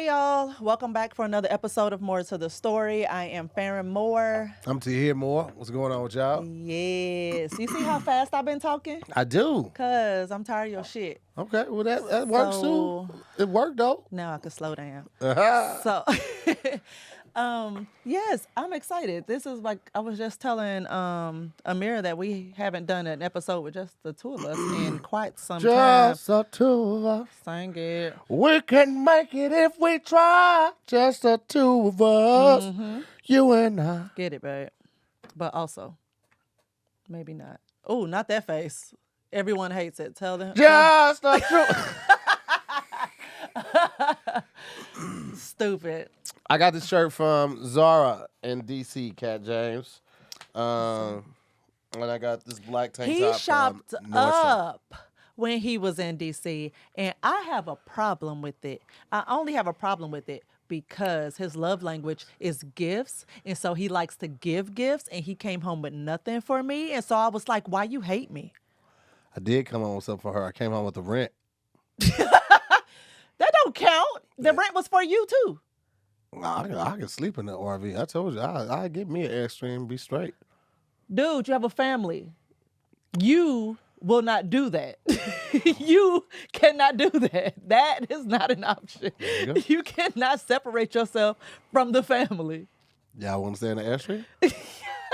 Hey y'all, welcome back for another episode of More to the Story. I am Farron Moore. I'm to hear more. What's going on with y'all? Yes. You see how fast I've been talking? I do. Cause I'm tired of your shit. Okay, well that works too. It worked though. Now I can slow down. Uh-huh. So yes, I'm excited. This is like I was just telling Amira that we haven't done an episode with just the two of us in quite some time. Just the two of us. Sing it. We can make it if we try. Just the two of us. Mm-hmm. You and I. Get it, babe. But also, maybe not. Oh, not that face. Everyone hates it. Tell them. Just the two. Stupid. I got this shirt from Zara in DC, Cat James. And I got this black tank He top shopped from Nordstrom. up when he was in DC, and I have a problem with it. I only have a problem with it because his love language is gifts, and so he likes to give gifts, and he came home with nothing for me, and so I was like, why you hate me? I did come home with something for her. I came home with the rent. That don't count. The rent was for you, too. I can sleep in the RV. I told you, I get me an Airstream and be straight. Dude, you have a family. You will not do that. You cannot do that. That is not an option. You go. You cannot separate yourself from the family. Y'all want to stay in the Airstream?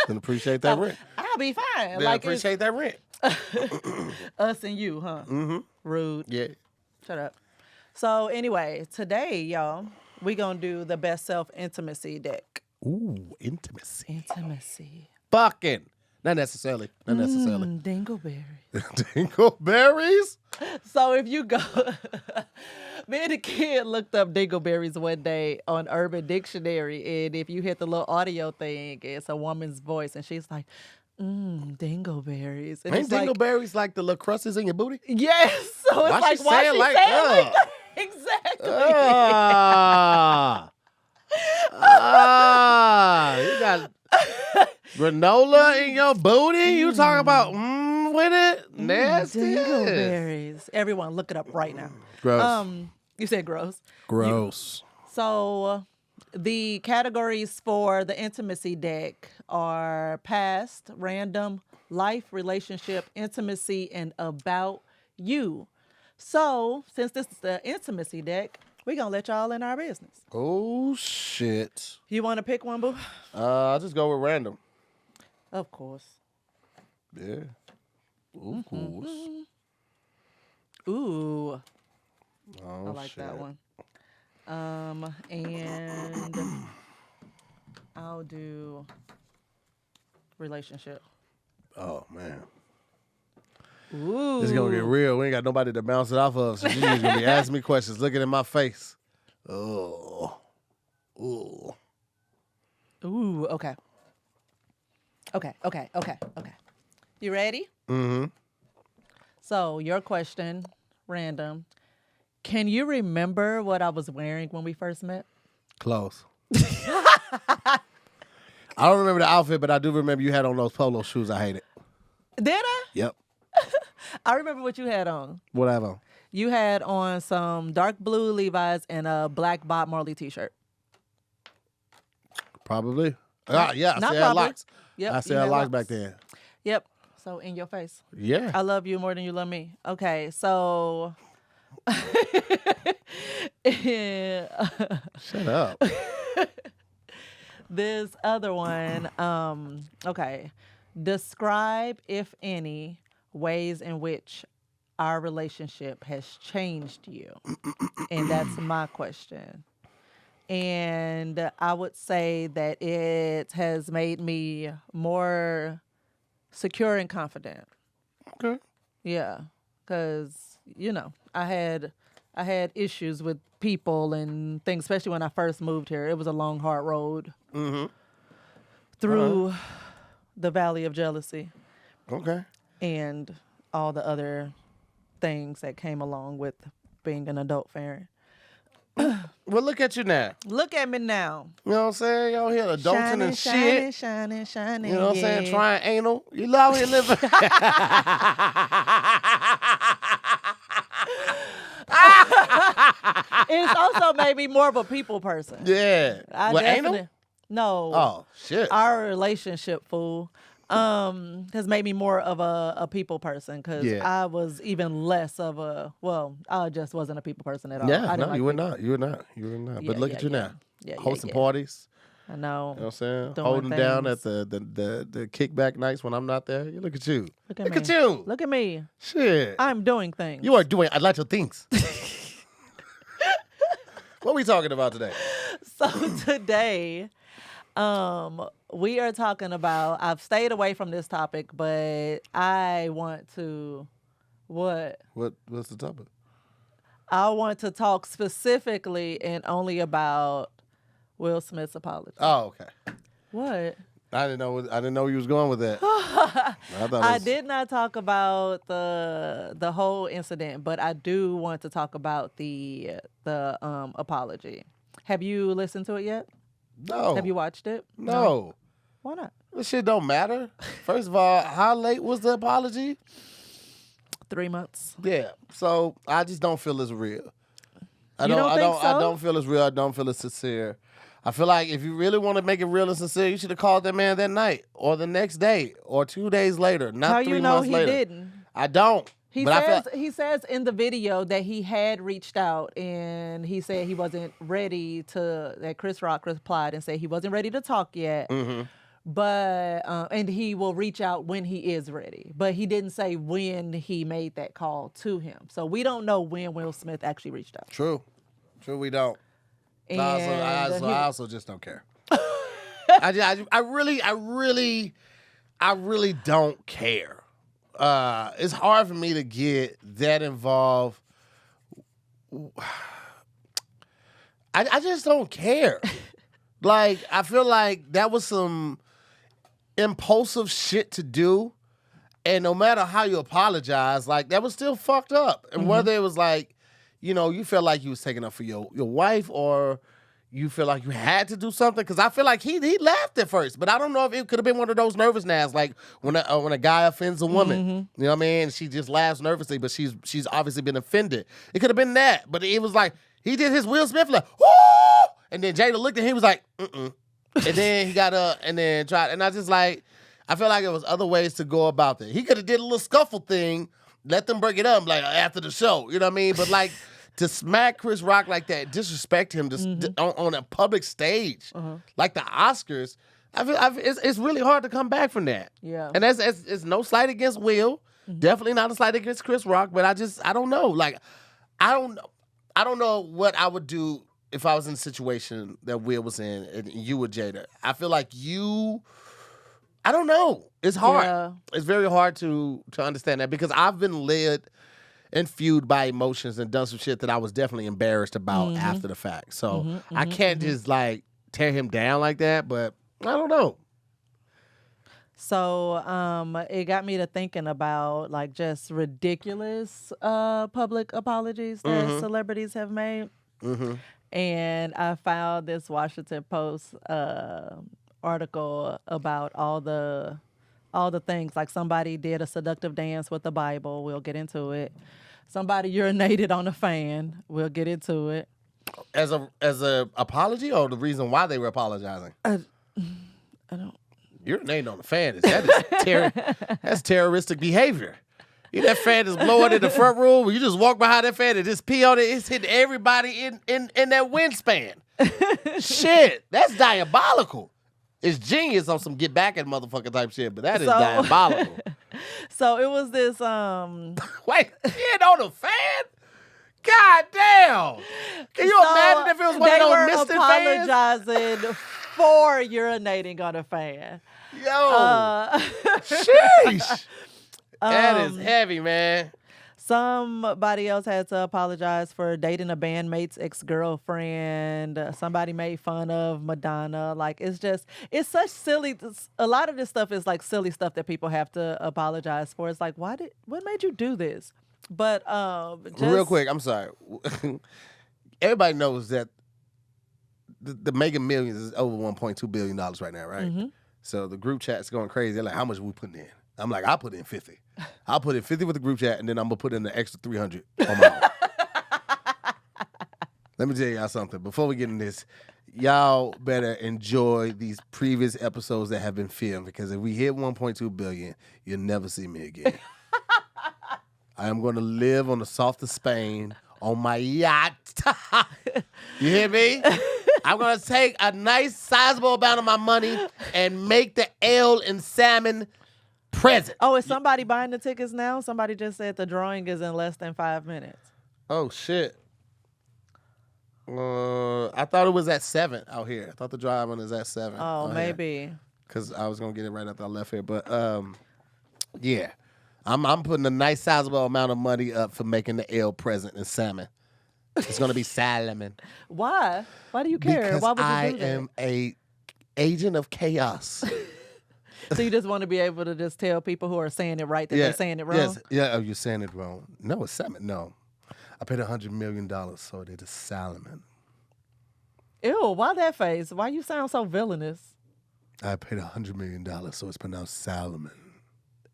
Then appreciate that rent. I'll be fine. Then appreciate that rent. Us and you, huh? Mm-hmm. Rude. Yeah. Shut up. So anyway, today, y'all, we going to do the best self-intimacy deck. Ooh, intimacy. Intimacy. Fucking. Not necessarily. Not necessarily. Dingleberry. Dingleberries? So if you go, me and the kid looked up dingleberries one day on Urban Dictionary, and if you hit the little audio thing, it's a woman's voice, and she's like, dingleberries. And Ain't it's like, dingleberries like the little crusts in your booty? yes. So it's Why like, she why say it she like say it that? like that? Exactly. You got granola in your booty? You talking about with it? Nasty. Dingleberries. Everyone, look it up right now. Gross. You said gross. Gross. So the categories for the intimacy deck are past, random, life, relationship, intimacy, and about you. So since this is the intimacy deck, we're going to let y'all in our business. Oh, shit. You want to pick one, boo? I'll just go with random. Of course. Yeah. Of course. Ooh, Oh, I like shit. that one. And I'll do relationship. Oh, man. Ooh. It's going to get real. We ain't got nobody to bounce it off of, so you just going to be asking me questions, looking in my face. Oh. Ooh. Ooh, okay. Okay. You ready? Mm-hmm. So, your question, random. Can you remember what I was wearing when we first met? Close. I don't remember the outfit, but I do remember you had on those polo shoes I hated. Did I? Yep. I remember what you had on. What I have on? You had on some dark blue Levi's and a black Bob Marley t-shirt. Probably. Yeah, I Not still had probably. locks. Yep, I you still had had locks locks. back then. Yep. So, in your face. Yeah. I love you more than you love me. Okay, so... Shut up. This other one, okay. Describe, if any, ways in which our relationship has changed you. And that's my question. And I would say that it has made me more secure and confident. Okay. Yeah, because, I had issues with people and things, especially when I first moved here. It was a long, hard road through the valley of jealousy Okay. and all the other things that came along with being an adult parent. Well, look at you now. Look at me now. You know what I'm saying? Y'all here adulting and shit. Shining. You know what I'm saying? Trying anal. You out here living. It's also made me more of a people person. Yeah. I Well, ain't definitely no. Oh, shit. Our relationship, fool, has made me more of a people person because Yeah. I was even less of a. Well, I just wasn't a people person at all. Yeah, I didn't no, like you were people. not. You were not. You were not. Yeah, But look yeah, at you yeah. now. Yeah, yeah, Hosting yeah. parties. I know. You know what I'm saying? Doing Holding down at things. the kickback nights when I'm not there. You look at you. Look at Look me. at you. Look at me. Shit. I'm doing things. You are doing a lot of things. What are we talking about today? So today, we are talking about. I've stayed away from this topic, but I want to. What? What's the topic? I want to talk specifically and only about Will Smith's apology. Oh, okay. What? I didn't know you was going with that. I thought it I was- did not talk about the whole incident, but I do want to talk about the apology. Have you listened to it yet? No. Have you watched it? No. Why not? This shit don't matter. First of all, how late was the apology? 3 months. Yeah. So I just don't feel it's real. I You don't think I so? don't feel it's real. I don't feel it's sincere. I feel like if you really want to make it real and sincere, you should have called that man that night or the next day or 2 days later, not How 3 you know months he later. didn't? I don't. He but says I feel, he says in the video that he had reached out and he said he wasn't ready to. That Chris Rock replied and said he wasn't ready to talk yet, but and he will reach out when he is ready. But he didn't say when he made that call to him, so we don't know when Will Smith actually reached out. True, we don't. And I also just don't care. I really don't care. It's hard for me to get that involved. I just don't care. Like, I feel like that was some impulsive shit to do. And no matter how you apologize, like, that was still fucked up. And whether it was like, you know, you felt like you was taking up for your wife or you feel like you had to do something. Because I feel like he laughed at first. But I don't know if it could have been one of those nervous laughs, like when a guy offends a woman. You know what I mean? She just laughs nervously, but she's obviously been offended. It could have been that. But it was like, he did his Will Smith like, whoo! And then Jada looked at him, he was like, mm-mm. And then he got up and then tried. And I just like, I feel like it was other ways to go about it. He could have did a little scuffle thing, let them break it up like after the show. You know what I mean? But like to smack Chris Rock like that, disrespect him on a public stage, like the Oscars, it's really hard to come back from that. Yeah. And it's no slight against Will. Definitely not a slight against Chris Rock. But I don't know. Like, I don't know what I would do if I was in a situation that Will was in and you were Jada. I feel like I don't know. It's hard. Yeah. It's very hard to understand that because I've been led and fueled by emotions and done some shit that I was definitely embarrassed about after the fact. So I can't just like tear him down like that, but I don't know. So it got me to thinking about like just ridiculous public apologies that celebrities have made. And I found this Washington Post article about all the things, like somebody did a seductive dance with the Bible. We'll get into it. Somebody urinated on a fan. We'll get into it. As a apology or the reason why they were apologizing? I don't. Urinating on the fan that's terroristic behavior. That fan is blowing in the front room. You just walk behind that fan and just pee on it. It's hitting everybody in that windspan. Shit, that's diabolical. It's genius on some get back at motherfucker type shit, but that is diabolical. So it was this. Wait, hit on the fan? God damn! Can you imagine if it was one of those misted fans? They were apologizing for urinating on a fan. Yo, sheesh. That is heavy, man. Somebody else had to apologize for dating a bandmate's ex-girlfriend. Somebody made fun of Madonna. Like, it's such silly. A lot of this stuff is like silly stuff that people have to apologize for. It's like, what made you do this? But real quick, I'm sorry. Everybody knows that the Mega Millions is over $1.2 billion right now, right? So the group chat's going crazy. They're like, how much are we putting in? I'm like, I'll put in 50. I'll put in 50 with the group chat, and then I'm going to put in the extra 300 on my own. Let me tell y'all something. Before we get in this, y'all better enjoy these previous episodes that have been filmed because if we hit 1.2 billion, you'll never see me again. I am going to live on the South of Spain on my yacht. You hear me? I'm going to take a nice sizable amount of my money and make the ale and salmon present. Oh, is somebody buying the tickets now? Somebody just said the drawing is in less than 5 minutes. Oh, shit. I thought it was at 7 out here. I thought the drive one is at 7. Oh, maybe. Because I was going to get it right after I left here. But, yeah. I'm putting a nice sizable amount of money up for making the ale present and salmon. It's going to be salmon. Why? Why do you care? Because Why would you I do that? am a agent of chaos. So you just want to be able to just tell people who are saying it right that they're saying it wrong? Yes. Yeah, oh, you're saying it wrong. No, it's salmon. No. I paid $100 million, so it is salmon. Ew, why that face? Why you sound so villainous? I paid $100 million, so it's pronounced salmon.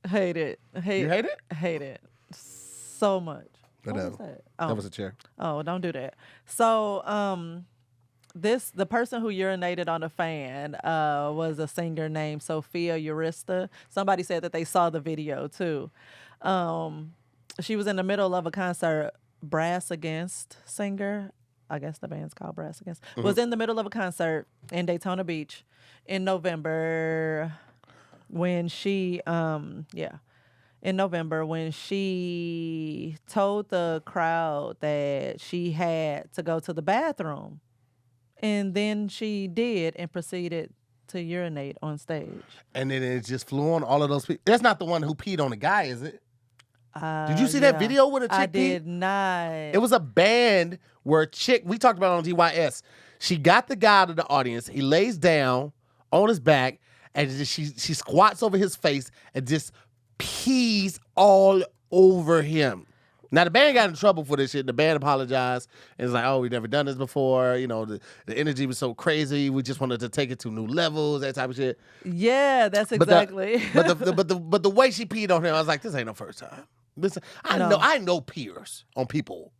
Hate it. You hate it? Hate it. So much. But, What was that? That was a chair. Oh, don't do that. So, the person who urinated on a fan was a singer named Sophia Urista. Somebody said that they saw the video too. She was in the middle of a concert. Brass Against singer, I guess the band's called Brass Against, was in the middle of a concert in Daytona Beach in November when she told the crowd that she had to go to the bathroom. And then she did and proceeded to urinate on stage. And then it just flew on all of those people. That's not the one who peed on the guy, is it? Did you see that video with a chick I peed? did not. It was a band where a chick, we talked about it on DYS. She got the guy out of the audience. He lays down on his back and she squats over his face and just pees all over him. Now, the band got in trouble for this shit. The band apologized and was like, oh, we've never done this before. You know, the energy was so crazy. We just wanted to take it to new levels, that type of shit. Yeah, that's exactly. But the way she peed on him, I was like, this ain't no first time. Listen, I know peers on people.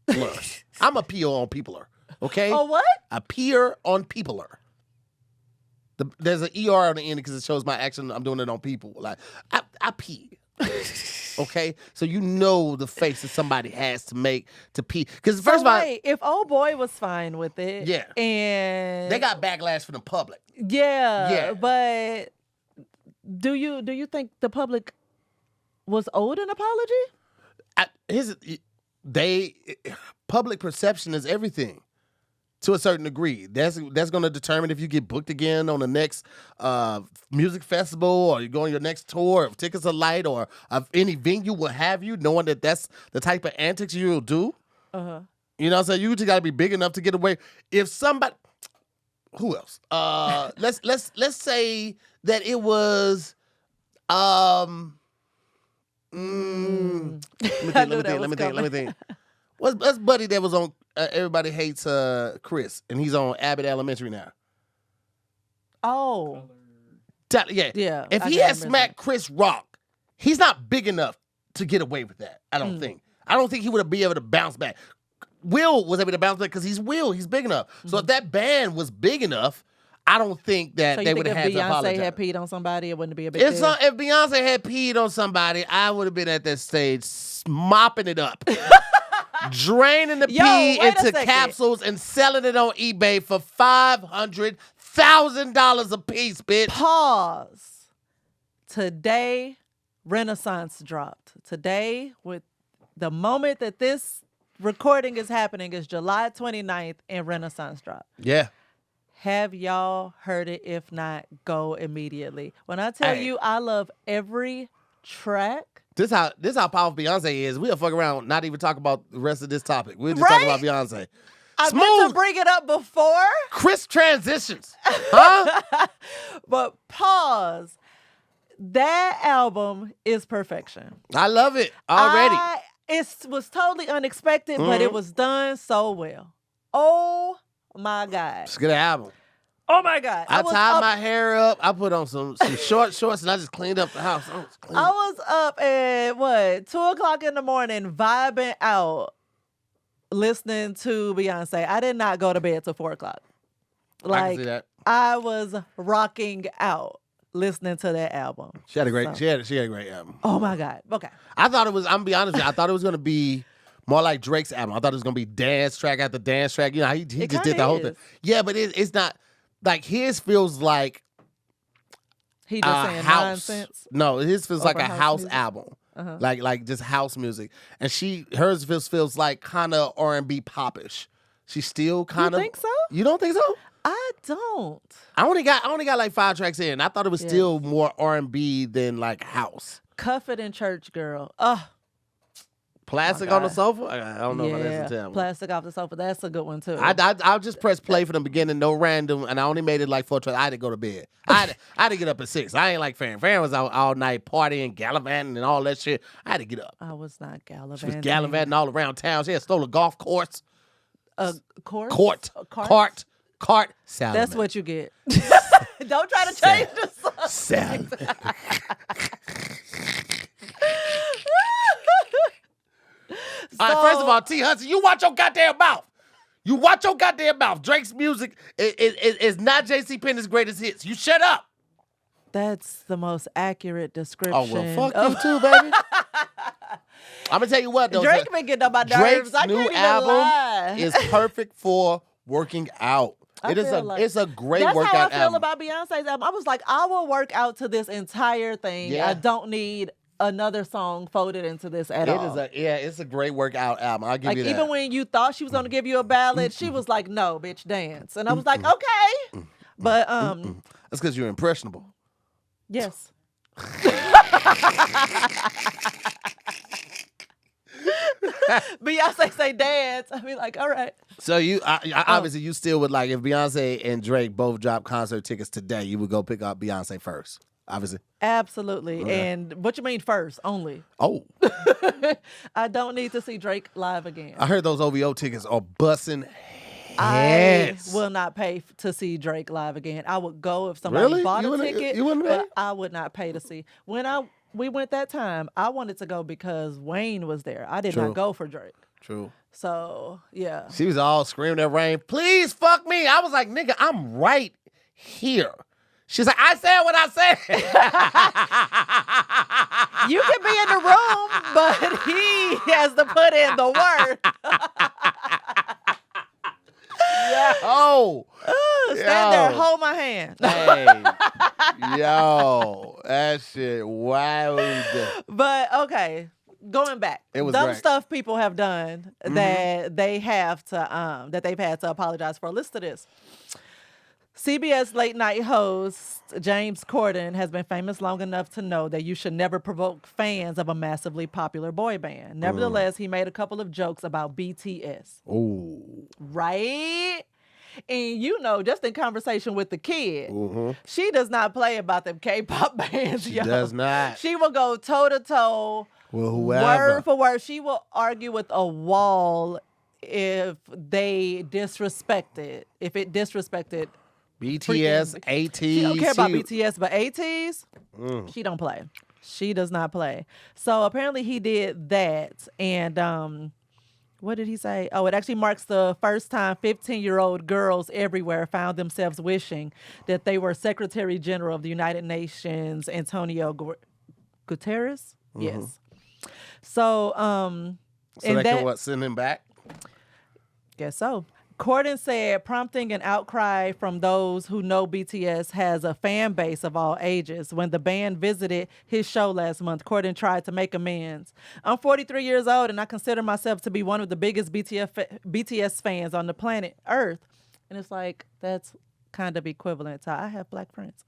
I'm a peer on peopler. Okay? Oh, what? A peer on peopler. There's an ER on the end because it shows my action. I'm doing it on people. Like I pee. Okay, so you know the face that somebody has to make to pee. Because first of all, if old boy was fine with it, yeah, and they got backlash from the public. Yeah, but do you think the public was owed an apology? Public perception is everything. To a certain degree, that's going to determine if you get booked again on the next music festival, or you go on your next tour. If tickets are light, or if any venue will have you, knowing that that's the type of antics you'll do. You know what I'm saying? You just got to be big enough to get away. If somebody, who else? Let's say that it was. Let me think. What's Buddy that was on Everybody Hates Chris, and he's on Abbott Elementary now? Oh. Yeah. If he had smacked Chris Rock, he's not big enough to get away with that, I don't think. I don't think he would have been able to bounce back. Will was able to bounce back because he's Will. He's big enough. So if that band was big enough, I don't think that they would have had to apologize. If Beyonce had peed on somebody, it wouldn't be a big deal. If Beyonce had peed on somebody, I would have been at that stage mopping it up. Draining the pee into capsules and selling it on eBay for $500,000 a piece, bitch. Pause. Today, Renaissance dropped. Today, with the moment that this recording is happening, is July 29th, and Renaissance dropped. Yeah. Have y'all heard it? If not, go immediately. When I tell you I love every track. This how powerful Beyonce is. We'll fuck around, not even talk about the rest of this topic. We'll just talk about Beyonce. I meant to bring it up before. Crisp transitions. Huh? But pause. That album is perfection. I love it already. It was totally unexpected, but it was done so well. Oh my God. It's a good album. Oh my God. I tied my hair up. I put on some short shorts and I just cleaned up the house. I was up at 2:00 in the morning vibing out listening to Beyonce. I did not go to bed till 4 o'clock. I can see Like that. I was rocking out listening to that album. She had a great. So- She had a great album. Oh my God. Okay. I thought it was. I'm gonna be honest with you. I thought it was gonna be more like Drake's album. I thought it was gonna be dance track after dance track. You know, he just kinda did the whole thing. is. Yeah, but it's not like his feels like He just saying house. nonsense. No, his feels like Over a house house music? album. Uh-huh. Like just house music. And hers feels like kind of R&B popish. She's still kind of. think so? You don't think so? I don't. I only got like 5 tracks in. I thought it was still more R&B than like house. Cuff It in Church Girl. Plastic my on the God. sofa? I don't know if I Yeah. listen to that one. Plastic Off the Sofa. That's a good one too. I'll just press play from the beginning, no random, and I only made it like 4 tracks. I had to go to bed. I had to get up at 6. I ain't like Farron. Farron was out all night partying, gallivanting, and all that shit. I had to get up. I was not gallivanting. She was gallivanting all around town. She had stole a golf course. Court? Cart. Salad. That's what you get. Don't try to change the song. Salad. All right, first of all, T. Hudson, you watch your goddamn mouth. You watch your goddamn mouth. Drake's music is not J.C. Penney's greatest hits. You shut up. That's the most accurate description. Oh, well, fuck you too, baby. I'm going to tell you what, though. Drake been getting on my nerves. Drake's I new can't even album lie. is perfect for working out. It's a great That's workout how I feel album. about Beyonce's album. I was like, I will work out to this entire thing. Yeah. I don't need another song folded into this at all. It's a great workout album. I'll give Like you that. even when you thought she was gonna give you a ballad, she was like, "No, bitch, dance," and I was like, "Okay," but That's because you're impressionable. yes. Beyonce say dance. I be like, all right. So obviously you still would like if Beyonce and Drake both drop concert tickets today, you would go pick up Beyonce first, obviously. Absolutely. Okay. And what you mean first? Only. Oh, I don't need to see Drake live again. I heard those OVO tickets are busting I heads. will not pay to see Drake live again. I would go if somebody Really? bought You a wouldn't- ticket, you wouldn't pay? but I would not pay to see. When we went that time, I wanted to go because Wayne was there. I did True. not go for Drake. True. So, yeah. She was all screaming at Rain, please fuck me. I was like, nigga, I'm right here. She's like, I said what I said. You can be in the room, but he has to put in the work. Yo. Stand there, Yo. hold my hand. Hey. Yo. That shit wild. But okay, going back, It was dumb great. stuff people have done that they've had to apologize for. Listen to this. CBS late night host James Corden has been famous long enough to know that you should never provoke fans of a massively popular boy band. Nevertheless, he made a couple of jokes about BTS. Ooh. Right? And you know, just in conversation with the kid, Mm-hmm. she does not play about them K-pop bands. She yo. does not. She will go toe to toe, Well, whoever. word for word. She will argue with a wall if they disrespected. If it disrespected, BTS, AT. she don't care about BTS, but ATs, she don't play. She does not play. So apparently he did that, and what did he say? Oh, it actually marks the first time 15-year-old girls everywhere found themselves wishing that they were Secretary General of the United Nations, Antonio Guterres. Yes. So, So and they that, can send him back? guess so. Corden said, prompting an outcry from those who know BTS has a fan base of all ages. When the band visited his show last month, Corden tried to make amends. I'm 43 years old, and I consider myself to be one of the biggest BTS fans on the planet Earth. And it's like, that's kind of equivalent to I have black friends.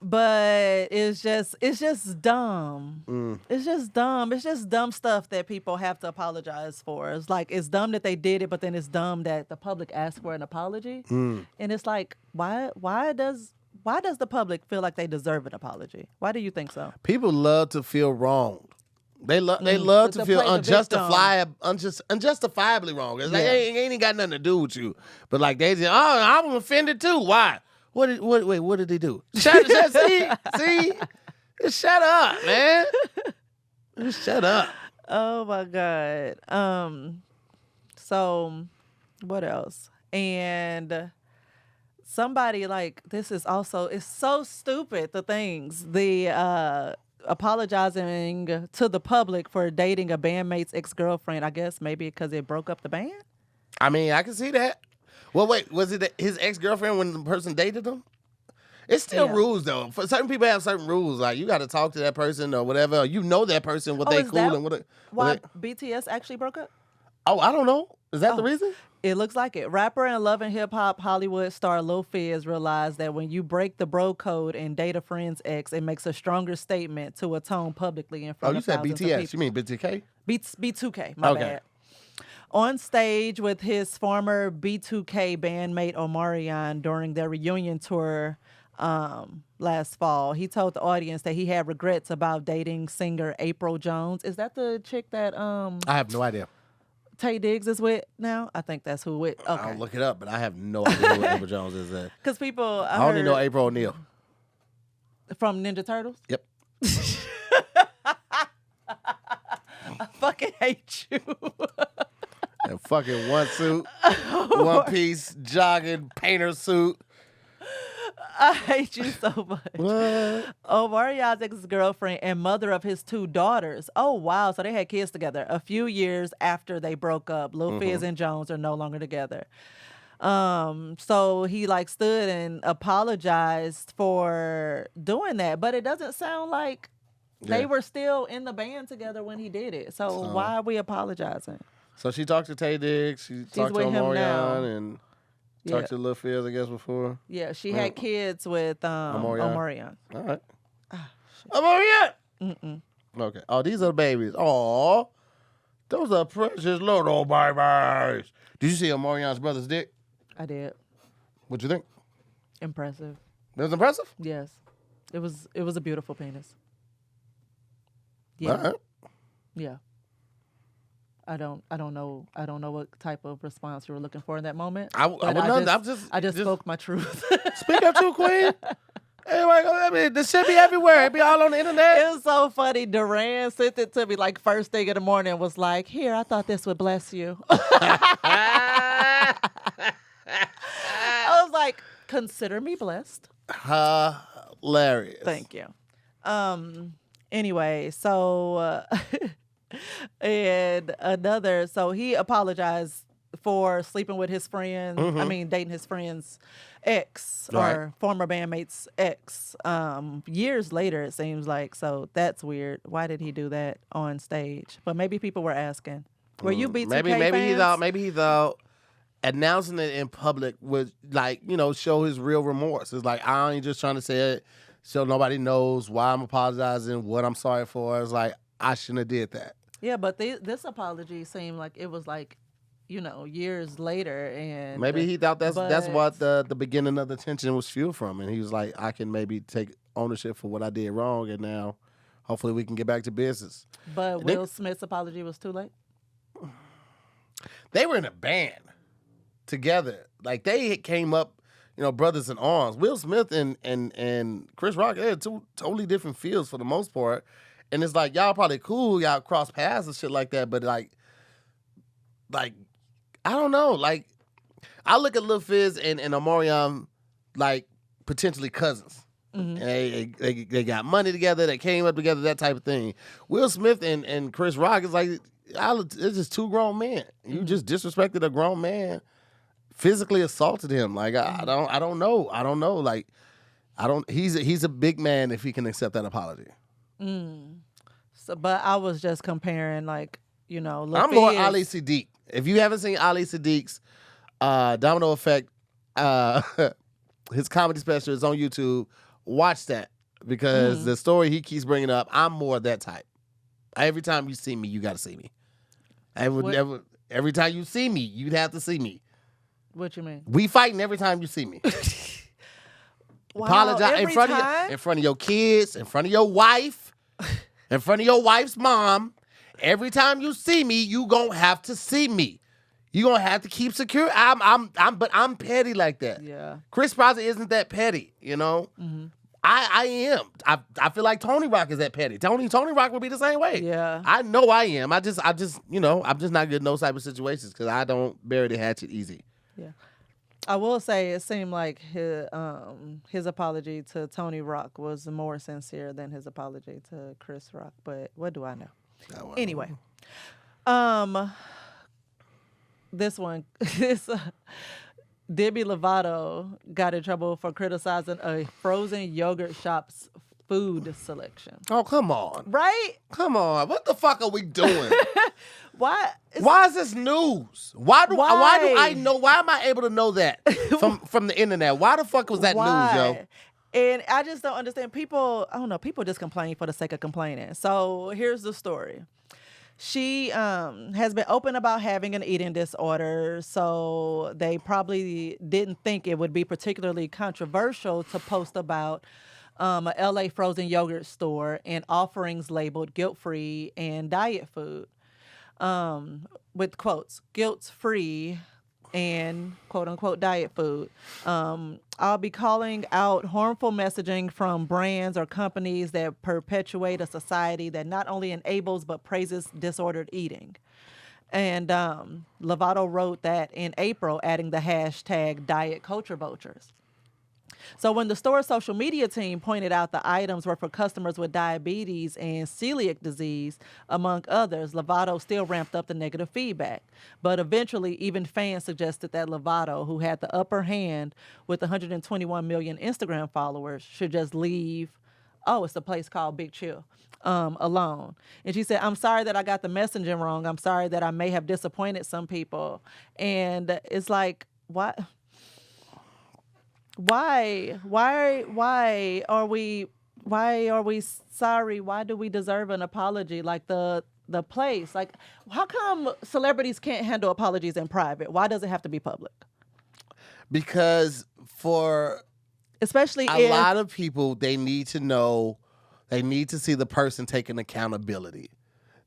But it's just dumb. It's just dumb. It's just dumb stuff that people have to apologize for. It's like, it's dumb that they did it, but then it's dumb that the public asked for an apology. And it's like, why does the public feel like they deserve an apology? Why do you think so? People love to feel wronged. They love to feel play the victim. unjustifiably wrong. It's like, Yeah. it ain't got nothing to do with you. But like they say, oh, I was offended too. Why? What did they do? See? Just shut up, man. Just shut up. Oh my God. So what else? And somebody like this is also it's so stupid the things. The apologizing to the public for dating a bandmate's ex-girlfriend. I guess maybe because it broke up the band. I mean, I can see that. Well, wait, was it his ex-girlfriend when the person dated him? It's still Yeah. rules though. For certain people have certain rules. Like you got to talk to that person or whatever. You know that person, what Oh, they is cool that and what why they. BTS actually broke up? Oh, I don't know. Is that the Oh, reason? it looks like it. Rapper and Love and Hip Hop Hollywood star Lil Fizz realized that when you break the bro code and date a friend's ex, it makes a stronger statement to atone publicly in Oh, front you of said thousands of BTS. You people. mean BTK? B2K, my Okay. bad. On stage with his former B2K bandmate Omarion during their reunion tour last fall, he told the audience that he had regrets about dating singer April Jones. Is that the chick that I have no idea. Tay Diggs is with now? I think that's who it. I'll Okay, look it up, but I have no idea who April Jones is. because people I I only know heard April O'Neil. from Ninja Turtles. Yep. I fucking hate you. And fucking one suit, one piece, jogging, painter suit. I hate you so much. What? Omarion's ex-girlfriend and mother of his two daughters. Oh, wow. So they had kids together. A few years after they broke up, Lil Fizz and Jones are no longer together. So he like stood and apologized for doing that. But it doesn't sound like Yeah. they were still in the band together when he did it. So why are we apologizing? So she talked to Tay Diggs. She talked to with him now. Omarion and Yeah. talked to Lil Fizz, I guess, before. Yeah, she had kids with Omarion. All right. Omarion! Okay. Oh, these are the babies. Oh, those are precious little babies. Did you see Omarion's brother's dick? I did. What'd you think? Impressive. It was impressive? Yes. It was a beautiful penis. Yeah. All right. Yeah. I don't know what type of response you were looking for in that moment. I but would know. I'm just I just spoke my truth. speak up to Queen. Anyway, I mean, this should be everywhere. It be all on the internet. It was so funny. Duran sent it to me like first thing in the morning and was like, "Here, I thought this would bless you." I was like, "Consider me blessed." Hilarious. Thank you. Anyway, so and another, so he apologized for sleeping with his friend. I mean, dating his friend's ex Right. or former bandmate's ex. Years later, it seems like. So that's weird. Why did he do that on stage? But maybe people were asking. Were you B2K Maybe fans? he thought announcing it in public would show his real remorse. It's like I ain't just trying to say it so nobody knows why I'm apologizing, what I'm sorry for. It's like I shouldn't have did that. Yeah, but this apology seemed like it was like, years later, and Maybe he thought that's but- what the beginning of the tension was fueled from, and he was like, I can maybe take ownership for what I did wrong, and now hopefully we can get back to business. But They- Will Smith's apology was too late. They were in a band together, like they came up, brothers in arms. Will Smith and Chris Rock, they're two totally different fields for the most part, and it's like y'all probably cool, y'all cross paths and shit like that, but like I don't know, like I look at Lil Fizz and Omarion like potentially cousins. And they got money together, they came up together, that type of thing. Will Smith and Chris Rock is like, it's just two grown men. You just disrespected a grown man, physically assaulted him. Like I don't know. Like he's a big man if he can accept that apology. So, but I was just comparing, like, Lil I'm more Fizz- Ali Siddiq. If you haven't seen Ali Siddiq's Domino Effect, his comedy special is on YouTube. Watch that because the story he keeps bringing up, I'm more that type. Every time you see me, you got to see me. Every time you see me, you'd have to see me. What you mean? We fighting every time you see me. Wow, Apologize in every front time? in front of your kids, in front of your wife, in front of your wife's mom. Every time you see me, you gonna have to see me. You gonna have to keep secure. But I'm petty like that. Yeah. Chris Pratt isn't that petty, I am. I feel like Tony Rock is that petty. Tony Rock would be the same way. Yeah. I know I am. I just I'm just not good in those type of situations because I don't bury the hatchet easy. Yeah. I will say it seemed like his apology to Tony Rock was more sincere than his apology to Chris Rock, but what do I know? Oh, well. Anyway, this one, Debbie Lovato got in trouble for criticizing a frozen yogurt shop's food selection. Oh, come on. Right? Come on. What the fuck are we doing? Why? Why is this news? Why do I know? Why am I able to know that from the internet? Why the fuck was that news, yo? And I just don't understand. People, I don't know, people just complain for the sake of complaining. So here's the story. She has been open about having an eating disorder, so they probably didn't think it would be particularly controversial to post about a LA frozen yogurt store and offerings labeled guilt-free and diet food. With quotes, guilt-free and quote-unquote diet food. I'll be calling out harmful messaging from brands or companies that perpetuate a society that not only enables but praises disordered eating. And Lovato wrote that in April, adding the hashtag diet culture vultures. So when the store's social media team pointed out the items were for customers with diabetes and celiac disease, among others, Lovato still ramped up the negative feedback. But eventually, even fans suggested that Lovato, who had the upper hand with 121 million Instagram followers, should just leave, it's a place called Big Chill, alone. And she said, I'm sorry that I got the messaging wrong. I'm sorry that I may have disappointed some people. And it's like, what? Why are we sorry? Why do we deserve an apology? Like the place, like how come celebrities can't handle apologies in private? Why does it have to be public? Because for especially a lot of people, they need to know, they need to see the person taking accountability.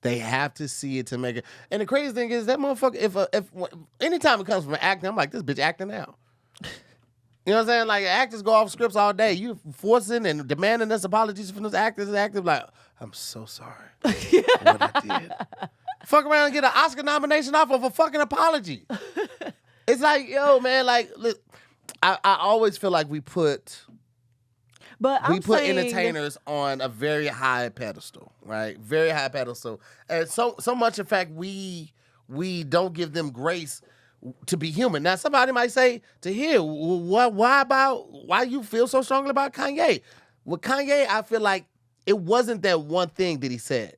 They have to see it to make it. And the crazy thing is that motherfucker, if anytime it comes from acting, I'm like, this bitch acting now. You know what I'm saying? Like, actors go off scripts all day. You forcing and demanding us apologies from those actors and actors like, I'm so sorry for what I did. Fuck around and get an Oscar nomination off of a fucking apology. It's like, yo, man, like, look, I always feel like we put entertainers on a very high pedestal, right? Very high pedestal. And so much, in fact, we don't give them grace to be human. Now, somebody might say, to hear, why you feel so strongly about Kanye? With Kanye, I feel like it wasn't that one thing that he said.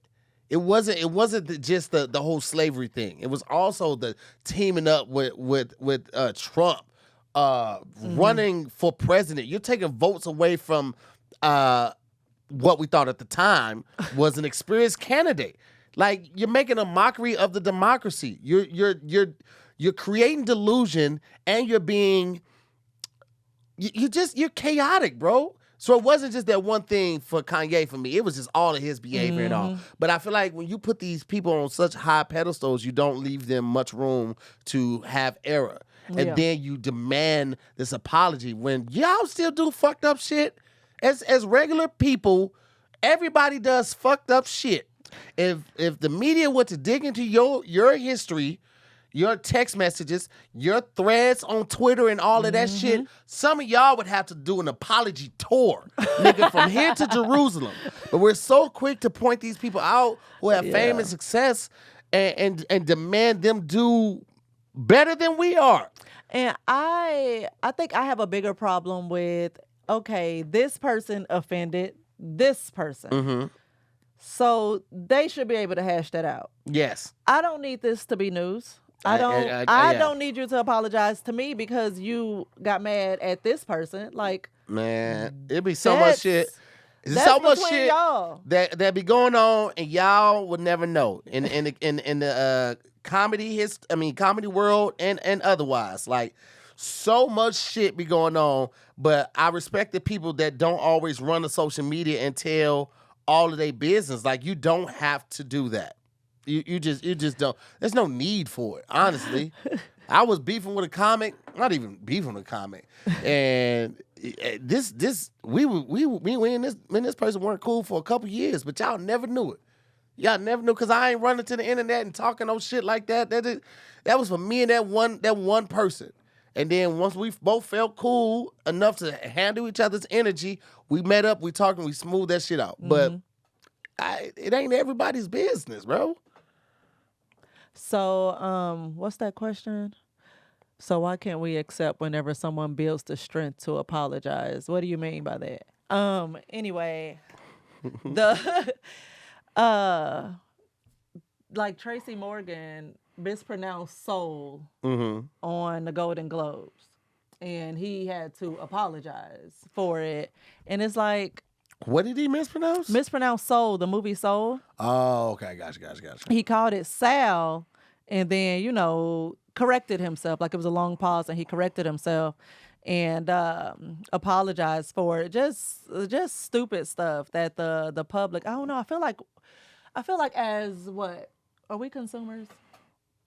It wasn't just the whole slavery thing. It was also the teaming up with Trump, running for president. You're taking votes away from what we thought at the time was an experienced candidate. Like, you're making a mockery of the democracy. You're creating delusion, and you're chaotic, bro. So it wasn't just that one thing for Kanye for me. It was just all of his behavior and all. But I feel like when you put these people on such high pedestals, you don't leave them much room to have error. And then you demand this apology when y'all still do fucked up shit. As regular people, everybody does fucked up shit. If the media were to dig into your history, your text messages, your threads on Twitter and all of that shit, some of y'all would have to do an apology tour, nigga, from here to Jerusalem. But we're so quick to point these people out who have fame and success and demand them do better than we are. And I think I have a bigger problem with, okay, this person offended this person. So they should be able to hash that out. Yes. I don't need this to be news. I don't need you to apologize to me because you got mad at this person. Like, man, it'd be so much shit. That's so much between shit y'all. that be going on, and y'all would never know in the comedy world and otherwise. Like, so much shit be going on. But I respect the people that don't always run the social media and tell all of their business. Like, you don't have to do that. You just don't. There's no need for it, honestly. I was beefing with a comic, not even beefing with a comic, and me and this person weren't cool for a couple years, but y'all never knew it. Y'all never knew because I ain't running to the internet and talking no shit like that. That was for me and that one person. And then once we both felt cool enough to handle each other's energy, we met up, we talked, and we smoothed that shit out. But it ain't everybody's business, bro. So, what's that question? So why can't we accept whenever someone builds the strength to apologize? What do you mean by that? Anyway, the uh like Tracy Morgan mispronounced soul on the Golden Globes, and he had to apologize for it. And it's like, what did he mispronounce? Mispronounced Soul, the movie Soul. Oh, okay, gotcha. He called it Sal, and then corrected himself. Like, it was a long pause, and he corrected himself and apologized for it. Just stupid stuff that the public. I don't know. I feel like as what are we consumers?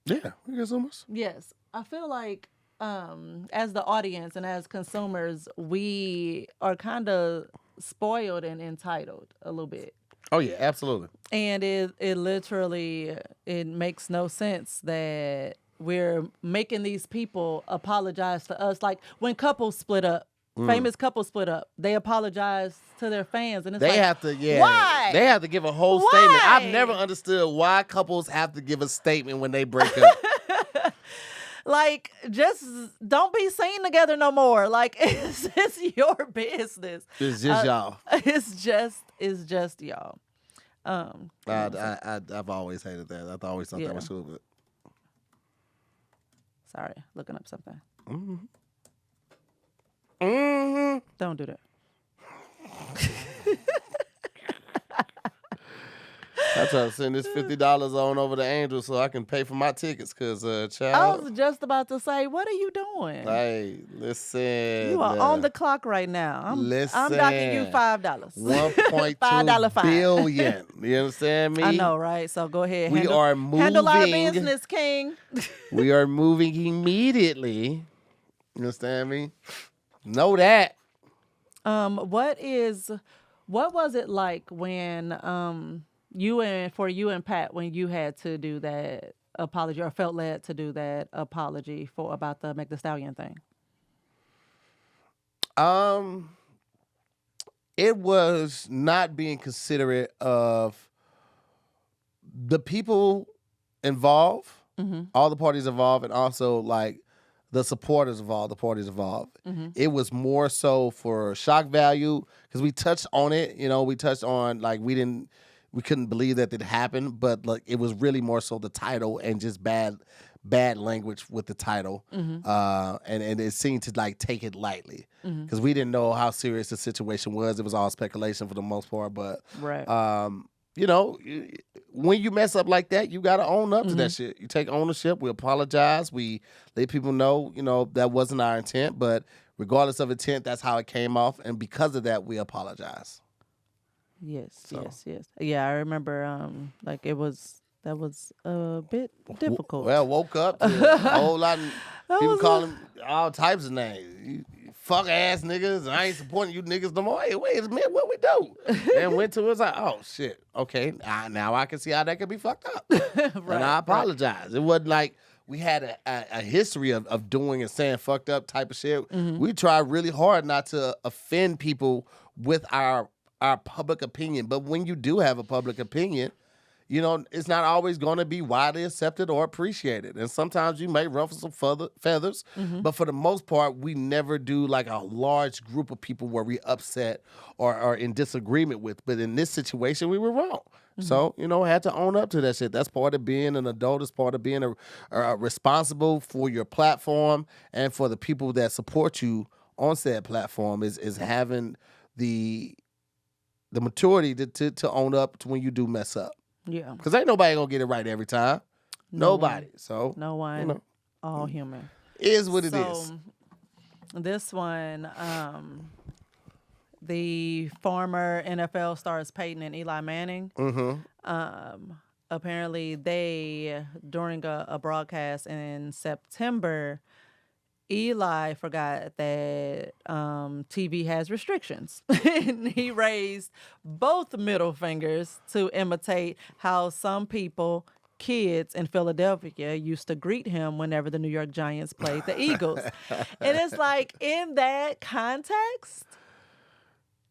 Yeah, we consumers. Yes, I feel like as the audience and as consumers, we are kind of spoiled and entitled a little bit. Oh yeah, absolutely. And it literally, it makes no sense that we're making these people apologize to us. Like when couples split up, famous couples split up, they apologize to their fans, and it's they like, have to, yeah. Why? They have to give a whole Why? statement. I've never understood why couples have to give a statement when they break up. Like, just don't be seen together no more. Like, it's your business. It's just y'all. It's just y'all. I've always hated that. I've always thought that was stupid. Sorry, looking up something. Mm-hmm. Don't do that. I try to send this $50 on over to Angel so I can pay for my tickets, cause I child. was just about to say, what are you doing? Hey, listen. You are on the clock right now. I'm docking you $5. $1.2 fine. billion. You understand me? I know, right? So go ahead. We are moving. Handle our business, King. We are moving immediately. You understand me? Know that. What was it like when you and Pat, when you had to do that apology or felt led to do that apology about the Meg Thee Stallion thing? It was not being considerate of the people involved, all the parties involved, and also like the supporters of all the parties involved. It was more so for shock value because we touched on it. We touched on like we couldn't believe that it happened, but like it was really more so the title and just bad language with the title, and it seemed to like take it lightly because we didn't know how serious the situation was. It was all speculation for the most part, but right. When you mess up like that, you got to own up to that shit. You take ownership. We apologize. We let people know, that wasn't our intent, but regardless of intent, that's how it came off, and because of that, we apologize. Yes. Yeah, I remember. Like that was a bit difficult. Well, woke up to a whole lot of people calling all types of names. You fuck ass niggas. I ain't supporting you niggas no more. Hey, wait a minute, what we do? And went to it, like, oh shit. Okay, now I can see how that could be fucked up. Right, and I apologize. Right. It wasn't like we had a history of doing and saying fucked up type of shit. We tried really hard not to offend people with our public opinion. But when you do have a public opinion, it's not always going to be widely accepted or appreciated. And sometimes you may ruffle some feathers. But for the most part, we never do like a large group of people where we upset or are in disagreement with. But in this situation, we were wrong. So, had to own up to that shit. That's part of being an adult. It's part of being responsible for your platform and for the people that support you on said platform is having the maturity to own up to when you do mess up. Yeah. Because ain't nobody going to get it right every time. Nobody. So, no one. All human. Is what it is. So, this one, the former NFL stars Peyton and Eli Manning apparently they, during a broadcast in September, Eli forgot that TV has restrictions. And he raised both middle fingers to imitate how some people, kids in Philadelphia, used to greet him whenever the New York Giants played the Eagles. And it's like, in that context,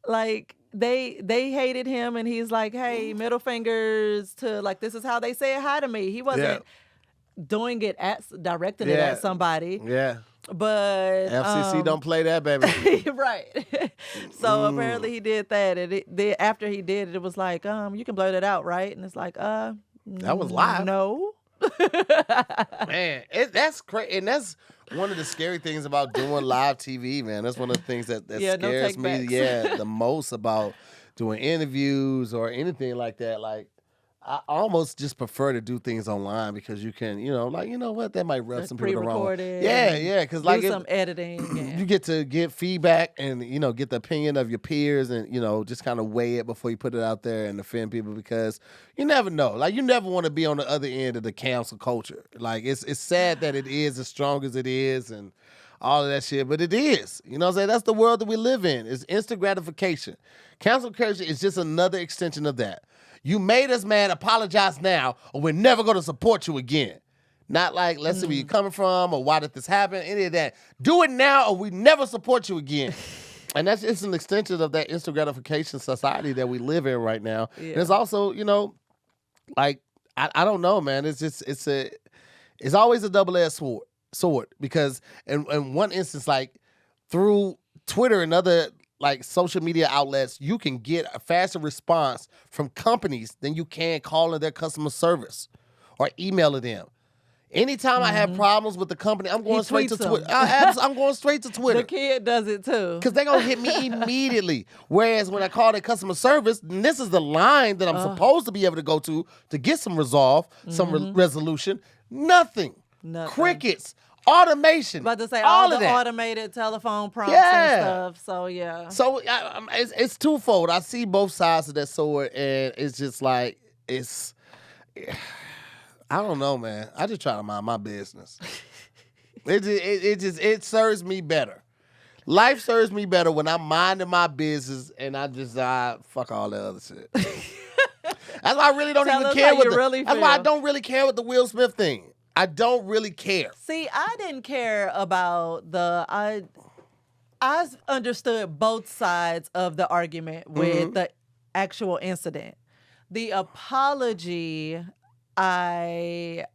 like they hated him, and he's like, hey, middle fingers to, like, this is how they say hi to me. He wasn't doing it at, directing it at somebody. Yeah. But FCC don't play that, baby. right. So apparently he did that, and after he did it, it was like, you can blur that out, right? And it's like, that was live. No. Man, that's crazy, and that's one of the scary things about doing live TV, man. That's one of the things that scares me, the most about doing interviews or anything like that. Like, I almost just prefer to do things online because you can, what, that might rub some people the wrong way. Yeah, because like some editing. You get to get feedback and, get the opinion of your peers and, just kind of weigh it before you put it out there and offend people, because you never know. Like, you never want to be on the other end of the cancel culture. Like, it's sad that it is as strong as it is and all of that shit, but it is. You know what I'm saying? That's the world that we live in. It's instant gratification. Cancel culture is just another extension of that. You made us mad, apologize now, or we're never going to support you again. Not like, let's see where you're coming from, or why did this happen, any of that. Do it now, or we never support you again. And that's just an extension of that instant gratification society that we live in right now. Yeah. And it's also, like, I don't know, man. It's always a double-edged sword because in one instance, like, through Twitter and other like social media outlets, you can get a faster response from companies than you can calling their customer service or emailing them. Anytime I have problems with the company, I'm going straight to Twitter. I'm going straight to Twitter. The kid does it too. Because they're going to hit me immediately. Whereas when I call their customer service, and this is the line that I'm supposed to be able to go to get some resolve, some resolution, nothing. Crickets. Automation. About to say all the automated telephone prompts and stuff. So yeah. So it's twofold. I see both sides of that sword, and it's just like I don't know, man. I just try to mind my business. It serves me better. Life serves me better when I'm minding my business and I just fuck all the other shit. That's why I really don't even care that's why I don't really care with the Will Smith thing. I don't really care. See, I didn't care about I understood both sides of the argument with the actual incident. The apology, I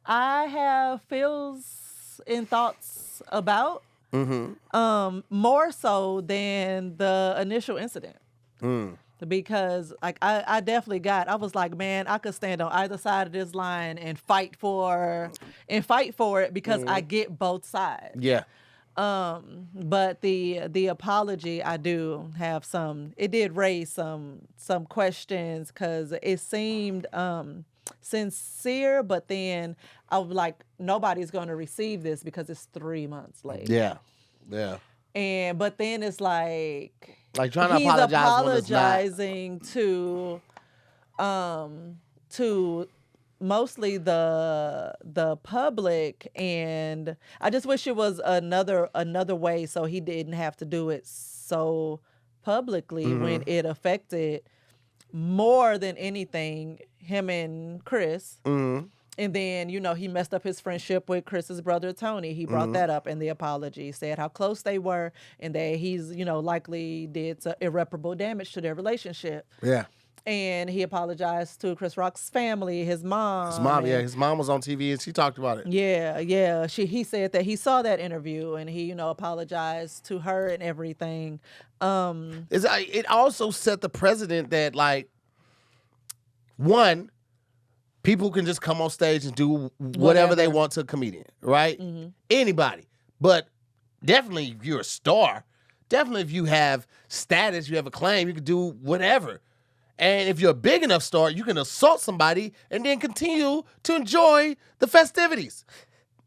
have feels and thoughts about more so than the initial incident. Because like I definitely I was like, man, I could stand on either side of this line and fight for it because I get both sides. Yeah. But the apology, I do have it did raise some questions because it seemed sincere, but then I was like, nobody's going to receive this because it's 3 months late. Yeah. But then it's like trying to he's apologizing to mostly the public, and I just wish it was another way so he didn't have to do it so publicly when it affected more than anything him and Chris. And then, he messed up his friendship with Chris's brother, Tony. He brought that up in the apology, said how close they were and that he's, likely did some irreparable damage to their relationship. Yeah. And he apologized to Chris Rock's family, his mom. His mom was on TV and she talked about it. Yeah. He said that he saw that interview and he, apologized to her and everything. It also set the precedent that, like, one, people can just come on stage and do whatever they want to a comedian, right? Anybody. But definitely if you're a star, definitely if you have status, you have a claim, you can do whatever. And if you're a big enough star, you can assault somebody and then continue to enjoy the festivities.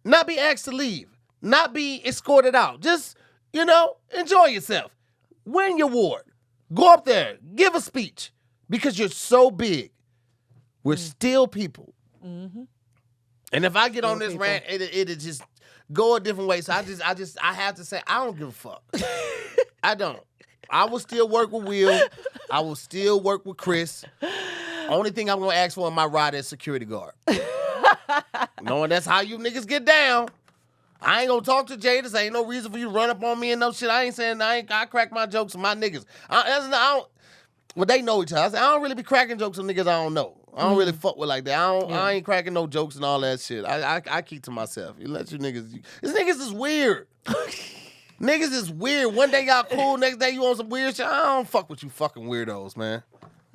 Not be asked to leave. Not be escorted out. Just, enjoy yourself. Win your award. Go up there. Give a speech. Because you're so big. We're still people. Mm-hmm. And if I get on Still this people. rant, it'll just go a different way. So I have to say, I don't give a fuck. I don't. I will still work with Will. I will still work with Chris. Only thing I'm gonna ask for in my ride is security guard. Knowing that's how you niggas get down. I ain't gonna talk to Jada. Ain't no reason for you to run up on me and no shit. I ain't saying I crack my jokes with my niggas. Well, they know each other. I said, I don't really be cracking jokes with niggas I don't know. I don't really fuck with like that. I ain't cracking no jokes and all that shit. I keep to myself. You let you niggas. These niggas is weird. Niggas is weird. One day y'all cool, next day you on some weird shit. I don't fuck with you fucking weirdos, man.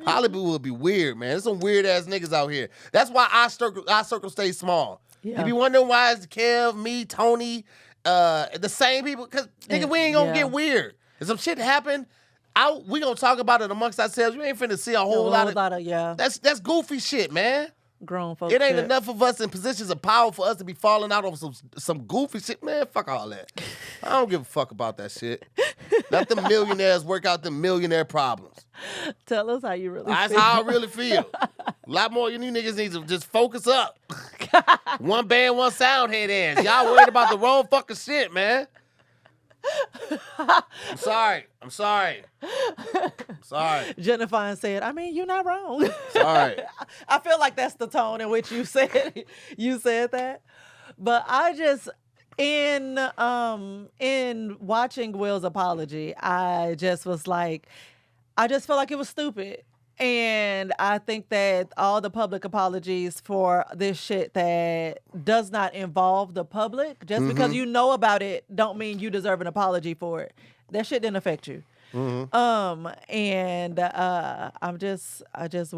Hollywood would be weird, man. There's some weird ass niggas out here. That's why our circle stays small. Yeah. You be wondering why it's Kev, me, Tony, the same people. Cause nigga, we ain't gonna get weird. If some shit happen, we gonna talk about it amongst ourselves. You ain't finna see a whole lot of yeah. That's goofy shit, man. Grown folks. It ain't shit. enough of us in positions of power for us to be falling out over some goofy shit. Man, fuck all that. I don't give a fuck about that shit. Let the millionaires work out the millionaire problems. Tell us how you really That's feel. how I really feel. A lot more you niggas need to just focus up. One band, one sound head ass. Y'all worried about the wrong fucking shit, man. I'm sorry. Jennifer said, I mean, you're not wrong. Sorry. I feel like that's the tone in which you said that. But I just in watching Will's apology, I just was like, I just felt like it was stupid. And I think that all the public apologies for this shit that does not involve the public, just because you know about it, don't mean you deserve an apology for it. That shit didn't affect you. And I just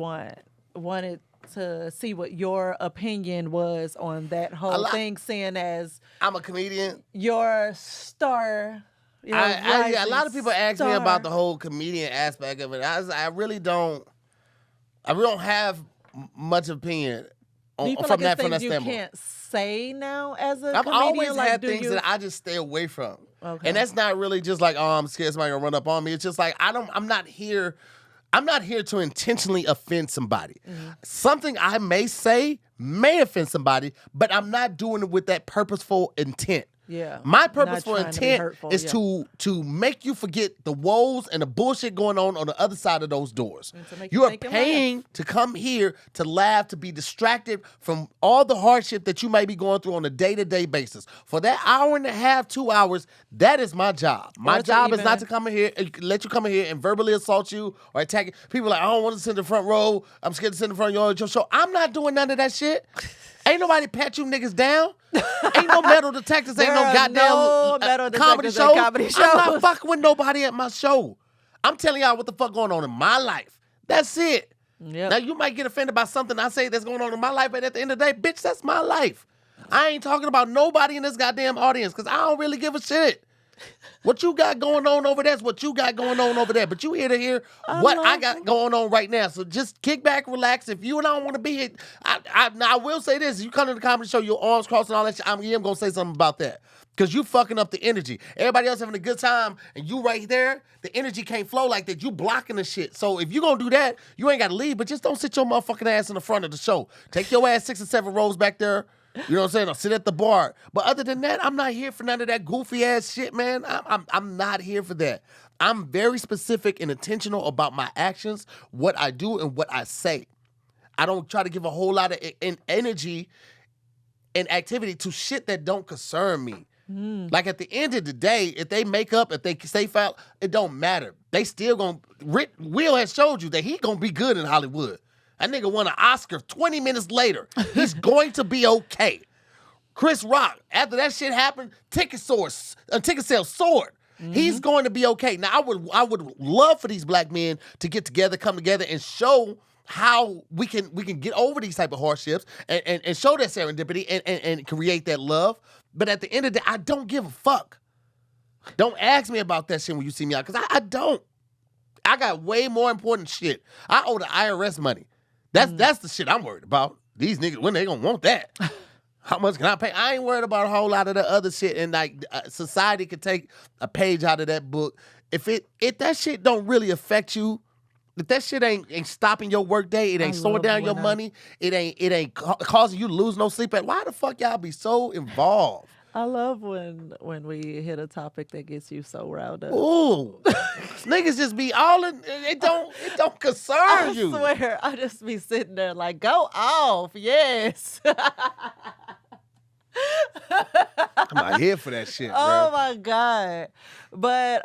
wanted to see what your opinion was on that whole thing, seeing as I'm a comedian. your star. A lot of people ask me star. about the whole comedian aspect of it. I really don't have much opinion Do you feel from like that it's things you standpoint. can't say now as a I've comedian? always like, had do things you... that I just stay away from. Okay. And that's not really just like, oh, I'm scared somebody gonna run up on me. It's just like I'm not here to intentionally offend somebody. Something I may say may offend somebody, but I'm not doing it with that purposeful intent. Yeah. My Not purposeful trying to be intent hurtful, is yeah. to make you forget the woes and the bullshit going on the other side of those doors. And to make You you are think and paying to come here to laugh, to be distracted from all the hardship that you may be going through on a day-to-day basis. For that hour and a half, 2 hours, that is my job. My Or to job is not even- to come in here and let you come in here and verbally assault you or attack you. People are like, I don't want to sit in the front row. I'm scared to sit in the front of your show. I'm not doing none of that shit. Ain't nobody pat you niggas down. Ain't no metal detectors. Ain't There no are goddamn no metal comedy detectors at shows. comedy I'm not shows. fucking with nobody at my show. I'm telling y'all what the fuck going on in my life. That's it. Yep. Now, you might get offended by something I say that's going on in my life, but at the end of the day, bitch, that's my life. I ain't talking about nobody in this goddamn audience because I don't really give a shit. What you got going on over there is what you got going on over there. But you here to hear what I got going on right now. So just kick back, relax. If you don't want to be here, now I will say this. You come to the comedy show, your arms crossed and all that shit, I'm going to say something about that. Because you fucking up the energy. Everybody else having a good time, and you right there, the energy can't flow like that. You blocking the shit. So if you going to do that, you ain't got to leave, but just don't sit your motherfucking ass in the front of the show. Take your ass 6 or 7 rows back there. You know what I'm saying? Or sit at the bar. But other than that, I'm not here for none of that goofy ass shit, man. I'm not here for that. I'm very specific and intentional about my actions, what I do, and what I say. I don't try to give a whole lot of energy and activity to shit that don't concern me. Like at the end of the day, if they make up, if they stay foul, it don't matter. They still gonna. Will has showed you that he gonna be good in Hollywood. That nigga won an Oscar 20 minutes later. He's going to be okay. Chris Rock, after that shit happened, ticket sales soared. He's going to be okay. Now, I would love for these black men to get together, come together, and show how we can get over these type of hardships and show that serendipity and create that love. But at the end of the day, I don't give a fuck. Don't ask me about that shit when you see me out, because I don't. I got way more important shit. I owe the IRS money. That's the shit I'm worried about. These niggas, when they gonna want that? How much can I pay? I ain't worried about a whole lot of the other shit. And like society could take a page out of that book. If that shit don't really affect you, if that shit ain't stopping your work day, it ain't slowing love down your when money, it ain't causing you to lose no sleep at. Why the fuck y'all be so involved? I love when we hit a topic that gets you so riled up. Ooh, niggas just be all in. It don't concern I you. swear, I just be sitting there like, go off, yes. I'm not here for that shit, Oh bro. my God. But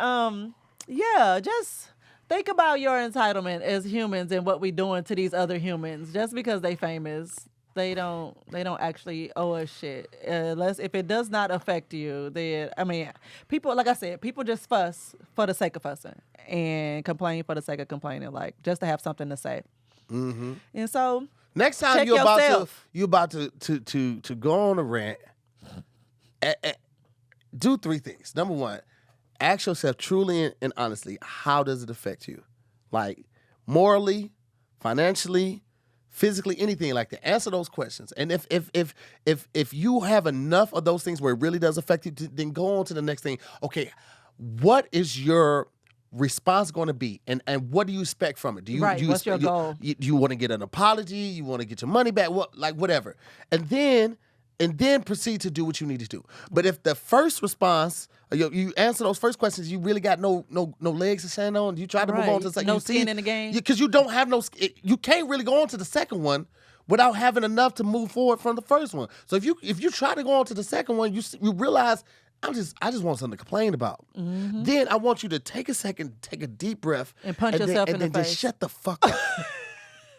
yeah, just think about your entitlement as humans and what we doing to these other humans. Just because they famous, they don't actually owe us shit. Unless if it does not affect you, then I mean, people like I said, people just fuss for the sake of fussing and complain for the sake of complaining, like just to have something to say. Mm-hmm. And so Next time check you're yourself. about to go on a rant, do three things. Number one, ask yourself truly and honestly, how does it affect you? Like morally, financially, physically, anything like that. Answer those questions. And if you have enough of those things where it really does affect you, then go on to the next thing. Okay, what is your response going to be, and what do you expect from it? Do you Right, do you what's your expect, goal? you want to get an apology? You want to get your money back? What, like whatever, and then proceed to do what you need to do. But if the first response, you answer those first questions, you really got no legs to stand on. You try to move on to the Right. second. No you skin in the game. because you don't have you can't really go on to the second one without having enough to move forward from the first one. So if you try to go on to the second one, you realize I just want something to complain about. Mm-hmm. Then I want you to take a second, take a deep breath, And punch yourself in the then just face. shut the fuck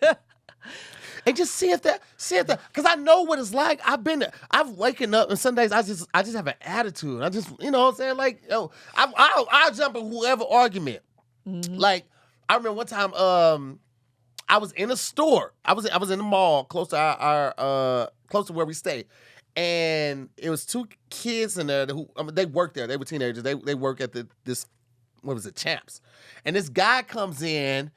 up. And just see if that, because I know what it's like. I've waken up and some days I just have an attitude. I just, you know what I'm saying? Like, I'll jump in whoever argument. Mm-hmm. Like, I remember one time, I was in a store. I was in the mall close to our close to where we stay. And it was two kids in there who, they worked there. They were teenagers. They work at this, what was it, Champs. And this guy comes in,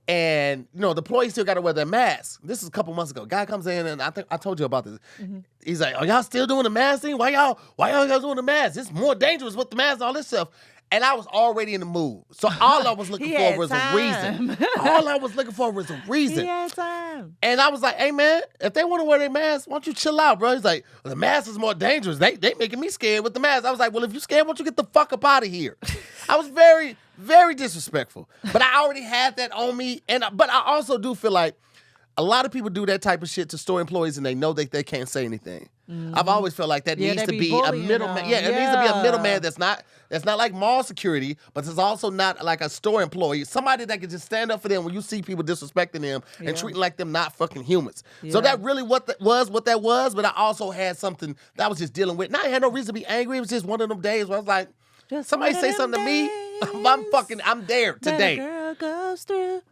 and the employees still got to wear their mask. This is a couple months ago. Guy comes in, and I think I told you about this. Mm-hmm. He's like, "Are y'all still doing the mask thing? Why y'all guys doing the mask? It's more dangerous with the mask and all this stuff." And I was already in the mood. So all I was looking for was a reason. All I was looking for was a reason. He had time. And I was like, "Hey man, if they want to wear their mask, why don't you chill out, bro?" He's like, "Well, the mask is more dangerous. They making me scared with the mask." I was like, "Well, if you scared, why don't you get the fuck up out of here?" I was very, very disrespectful. But I already had that on me. But I also do feel like a lot of people do that type of shit to store employees and they know they can't say anything. Mm-hmm. I've always felt like that needs to be a middleman. Yeah, it needs to be a middleman that's not like mall security, but it's also not like a store employee. Somebody that can just stand up for them when you see people disrespecting them and treating like them not fucking humans. Yeah. So that really what that was, but I also had something that I was just dealing with. And I had no reason to be angry. It was just one of them days where I was like, just somebody say something to me, I'm there today. That a girl goes through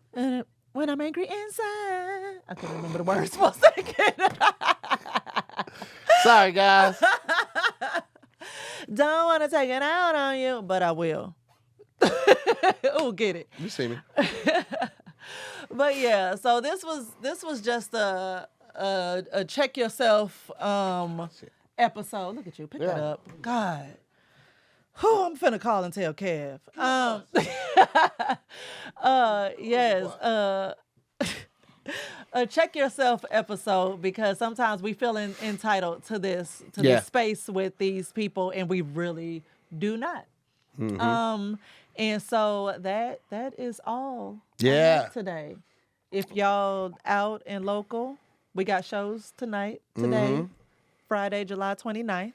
when I'm angry inside. I can't remember the words for a second. Sorry, guys. Don't want to take it out on you, but I will. Oh, get it. You see me. But yeah, so this was just a check yourself episode. Look at you, pick that up. God. Whew, I'm finna call and tell Kev. Yes. Check yourself episode, because sometimes we feel entitled to this space with these people, and we really do not. Mm-hmm. And so that is all today. If y'all out and local, we got shows today, Friday, July 29th.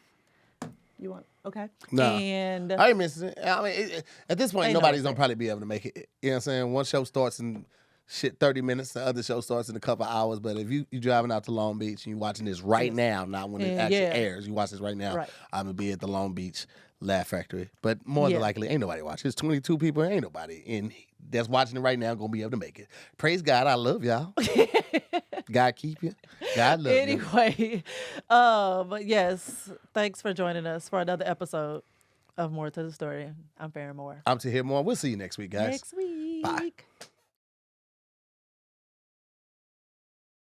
You want? Okay. No. And I ain't missing it. I mean, at this point, nobody's going to probably be able to make it. You know what I'm saying? One show starts in 30 minutes. The other show starts in a couple hours. But if you driving out to Long Beach and you watching this right now, not when it actually airs, you watch this right now, I'm going to be at the Long Beach Laugh Factory. But more than likely, ain't nobody watching. There's 22 people. Ain't nobody that's watching it right now going to be able to make it. Praise God. I love y'all. God keep you. God love you. Anyway, but yes, thanks for joining us for another episode of More to the Story. I'm Farron Moore. I'm Tahir Moore. We'll see you next week, guys. Next week. Bye.